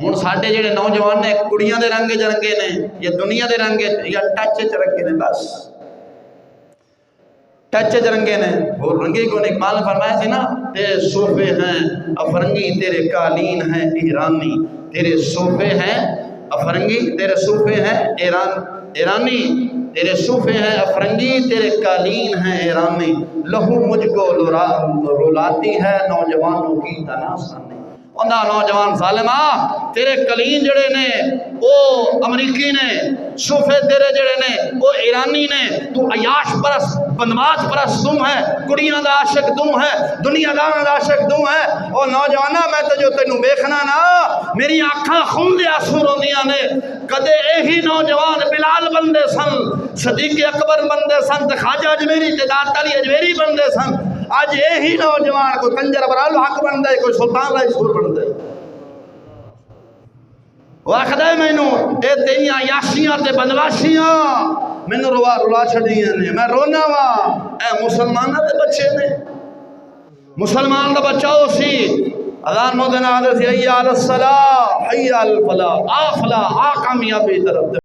ہوں ساڈے جڑے نوجوان نے کڑیاں دے رنگ چ رنگے نے یا دنیا دے رنگ یا ٹچ چ رنگے نے، بس ٹچ چ رنگے نے، وہ رنگے کو نہیں۔ اقبال نے فرمایا سی نا، تیرے صوفے ہیں افرنگی تیرے قالین ہیں ایرانی، تیرے صوفے ہیں افرنگی تیرے صوفے ہیں ایرانی، تیرے صوفے ہیں افرنگی تیرے قالین ہیں ایرانی، لہو مجھ کو رولاتی ہے نوجوانوں کی تناسانی۔ اندھا نوجوان ظالمہ تیرے قالین جڑے نے وہ امریکی نے، صوفے تیرے جڑے نے وہ ایرانی نے، تو عیاش پرست بندماش پرست تم ہے، کڑیاں دا عاشق تم ہے، دنیا دار دا عاشق تم ہے۔ او نوجوانہ میں تو جو تینوں ویکھنا نا میری آنکھاں خون دے آنسو روندیاں نے۔ کدے یہی نوجوان بلال بندے سن، صدیق اکبر بندے سن، تے خواجہ اجمیری تے داتا علی اجمیری بندے سن، اج یہی نوجوان کوئی کنجر برال حق بندا ہے، کوئی سلطان رائی سور بندا ہے۔ وہ آخدا ہے مینوں اے تیریاں یاشیاں تے بندواشیاں مینوں رلا چھڑیاں نے، میں رونا وا اے مسلماناں دے بچے نے۔ مسلمان دا بچہ ہو سی اذان مودن آدھے سی حی علی الصلاح حی علی الفلاح، آ فلاح آ کامیابی طرف